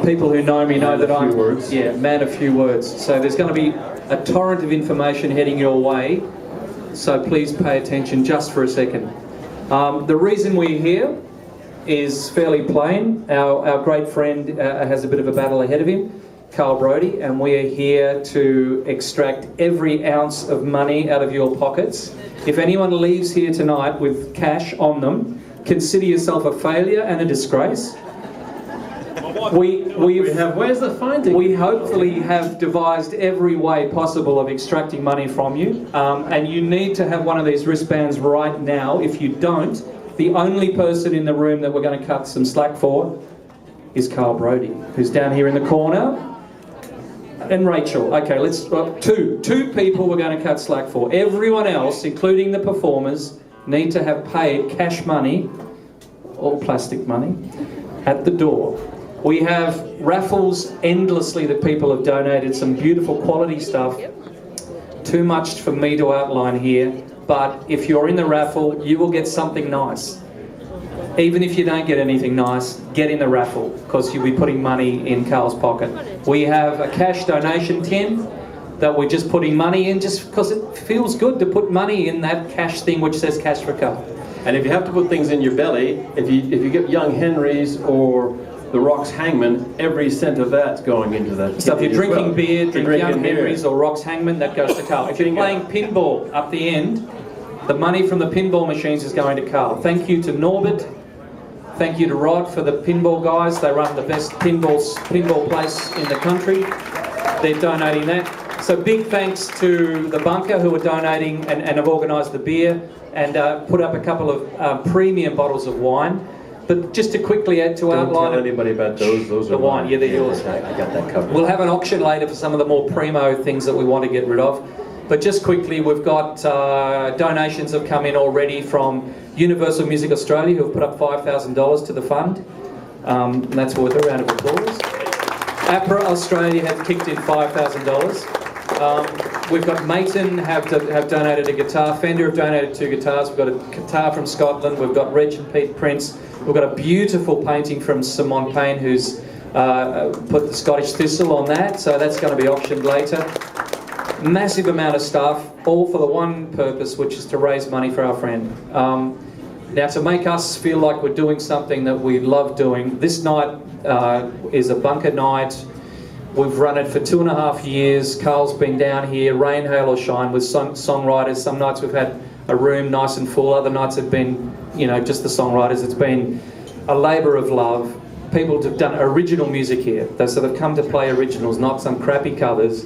People who know me know that I'm words. man of few words. So there's going to be a torrent of information heading your way. So please pay attention just for a second. The reason we're here is fairly plain. Our great friend has a bit of a battle ahead of him, Carl Broadie, and we are here to extract every ounce of money out of your pockets. If anyone leaves here tonight with cash on them, consider yourself a failure and a disgrace. Where's the finding? We hopefully have devised every way possible of extracting money from you, and you need to have one of these wristbands right now. If you don't, the only person in the room that we're going to cut some slack for is Carl Broadie, who's down here in the corner, and Rachel. Okay, let's two people we're going to cut slack for. Everyone else, including the performers, need to have paid cash money or plastic money at the door. We have raffles endlessly that people have donated, some beautiful quality stuff. Too much for me to outline here, but if you're in the raffle, you will get something nice. Even if you don't get anything nice, get in the raffle, because you'll be putting money in Carl's pocket. We have a cash donation tin that we're just putting money in just because it feels good to put money in that cash thing which says Cash for Carl. And if you have to put things in your belly, if you get Young Henry's or the Rock's Hangman, every cent of that's going into that. So if you're drinking beer, drink Young Henry's or Rock's Hangman, that goes to Carl. If you're playing pinball up the end, the money from the pinball machines is going to Carl. Thank you to Norbert. Thank you to Rod for the pinball guys. They run the best pinball place in the country. They're donating that. So big thanks to the bunker who are donating and have organised the beer and put up a couple of premium bottles of wine. But just to quickly add to outline... Don't tell anybody about those. Those the are wine. Yeah, they're yours. I got that covered. We'll have an auction later for some of the more primo things that we want to get rid of. But just quickly, we've got donations have come in already from Universal Music Australia, who have put up $5,000 to the fund. And that's worth a round of applause. APRA Australia have kicked in $5,000. We've got Mayton have donated a guitar. Fender have donated 2 guitars. We've got a guitar from Scotland. We've got Reg and Pete Prince. We've got a beautiful painting from Simon Payne, who's put the Scottish Thistle on that. So that's going to be auctioned later. Massive amount of stuff, all for the one purpose, which is to raise money for our friend. Now, to make us feel like we're doing something that we love doing, this night is a bunker night. We've run it for 2.5 years. Carl's been down here, rain, hail or shine, with songwriters. Some nights we've had a room nice and full. Other nights have been, just the songwriters. It's been a labour of love. People have done original music here. So they've come to play originals, not some crappy covers.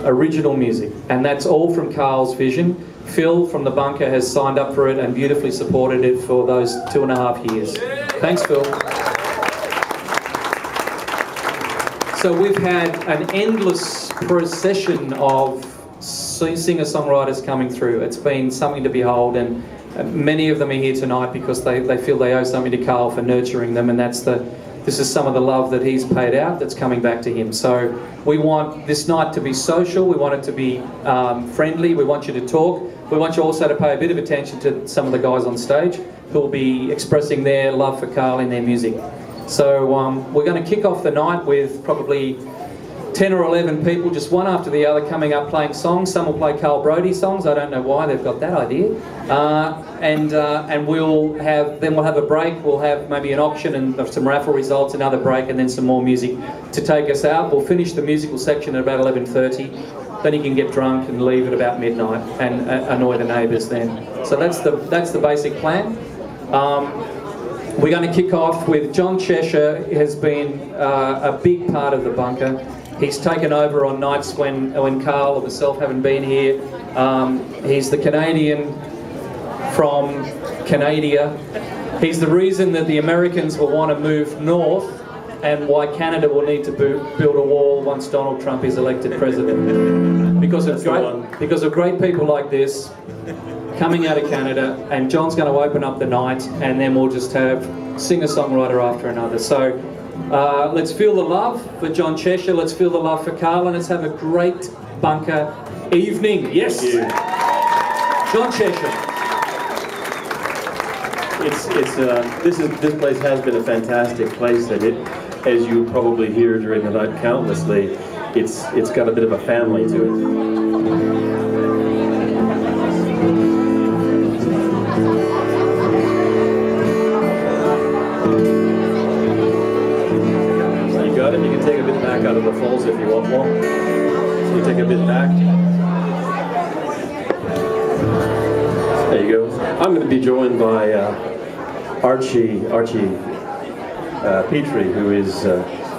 Original music. And that's all from Carl's vision. Phil from the bunker has signed up for it and beautifully supported it for those 2.5 years. Thanks, Phil. So we've had an endless procession of singer-songwriters coming through. It's been something to behold, and many of them are here tonight because they feel they owe something to Carl for nurturing them, and this is some of the love that he's paid out that's coming back to him. So we want this night to be social, we want it to be friendly, we want you to talk. We want you also to pay a bit of attention to some of the guys on stage who will be expressing their love for Carl in their music. So we're going to kick off the night with probably 10 or 11 people, just one after the other, coming up playing songs. Some will play Carl Broadie songs. I don't know why they've got that idea. And we'll have a break. We'll have maybe an auction and some raffle results, another break, and then some more music to take us out. We'll finish the musical section at about 11:30. Then you can get drunk and leave at about midnight and annoy the neighbours then. So that's the basic plan. We're going to kick off with John Chesher. He has been a big part of the bunker. He's taken over on nights when Carl or myself haven't been here. He's the Canadian from Canada. He's the reason that the Americans will want to move north and why Canada will need to build a wall once Donald Trump is elected president. Because of great people like this coming out of Canada, and John's going to open up the night, and then we'll just have singer-songwriter after another. So let's feel the love for John Chesher, let's feel the love for Carl, and let's have a great bunker evening. Yes! John Chesher. This place has been a fantastic place, and it, as you probably hear during the night countlessly, it's got a bit of a family to it. You got it. You can take a bit back out of the falls if you want more. So you take a bit back. There you go. I'm going to be joined by Archie Petrie, who is,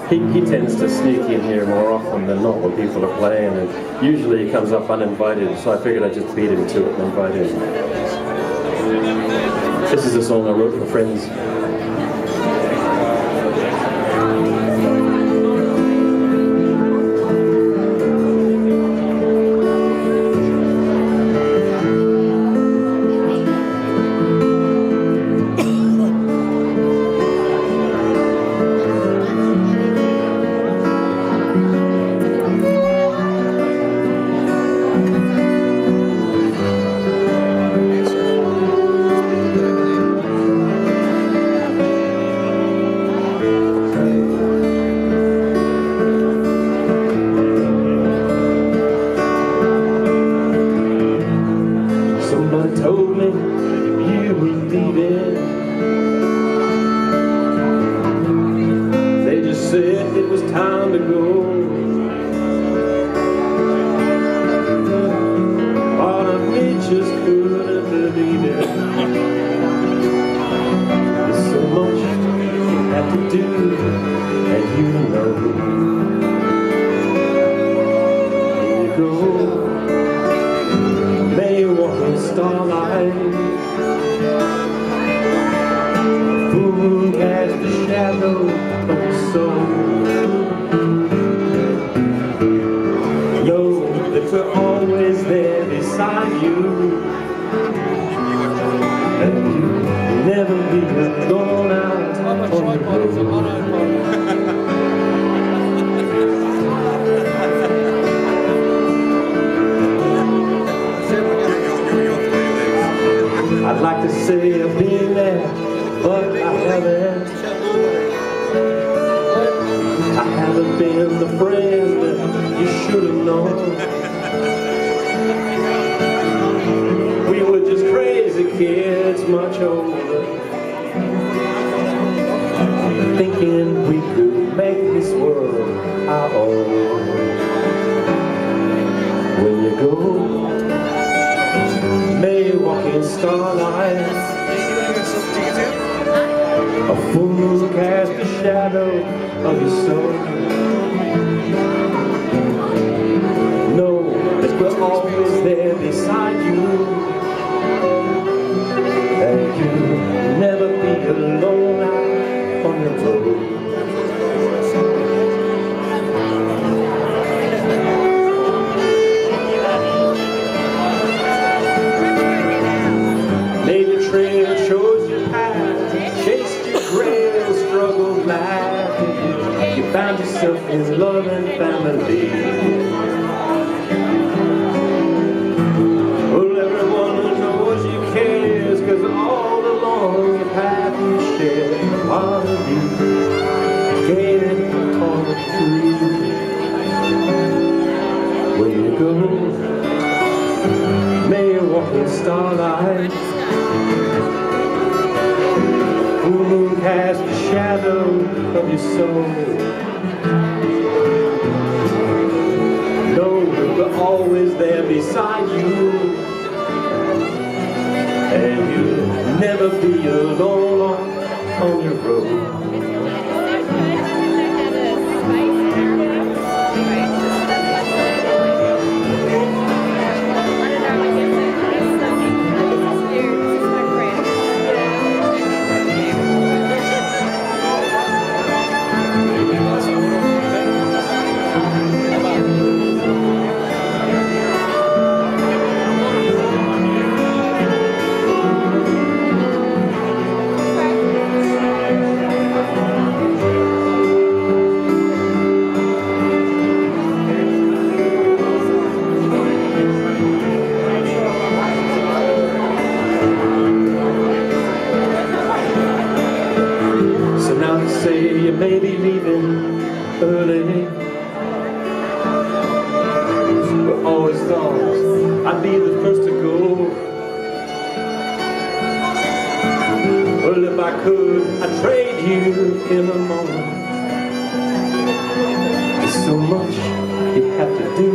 he tends to sneak in here more often than not when people are playing, and usually he comes up uninvited, so I figured I'd just beat him to it and invite him. This is a song I wrote for friends. Told me you were leaving. They just said it was time to go. Part of me just couldn't believe it. There's so much you have to do, and you know. Here you go. Walking starlight, who cast the shadow of your soul? Know that we're always there beside you, and you'll never be alone out on the road. I'd like to say I've been there, but I haven't. I haven't been the friend that you should have known. We were just crazy kids, much older, thinking we could make this world our own. When you go, may walk in starlight, a fool cast the shadow of your soul. Know that we're always there beside you, and you'll never be alone out on the road. Found yourself in love and family. Well, everyone who knows you cares, 'cause all along the path you share, part of you gave it all free. Where you go, may you walk in starlight. Who cast the shadow of your soul? Know that we're always there beside you, and you'll never be alone on your road. leaving early. But always thought I'd be the first to go. Well, if I could, I'd trade you in a moment. There's so much you have to do,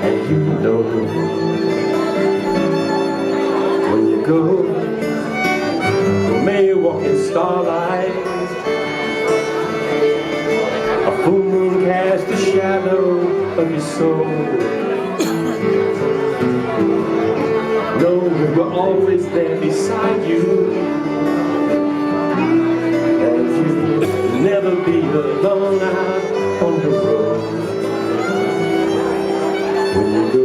and you know when you go. May walk in starlight, a full moon casts the shadow of your soul. No, we're always there beside you, and you'll never be alone out on the road. When you go.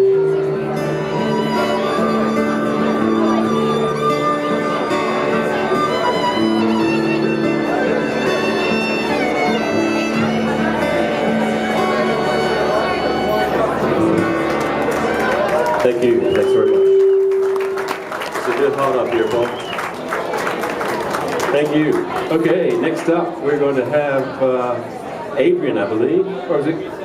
Thank you. Thanks very much. It's a good hold up here, folks. Thank you. Okay, next up we're going to have Adrian, I believe. Or is it?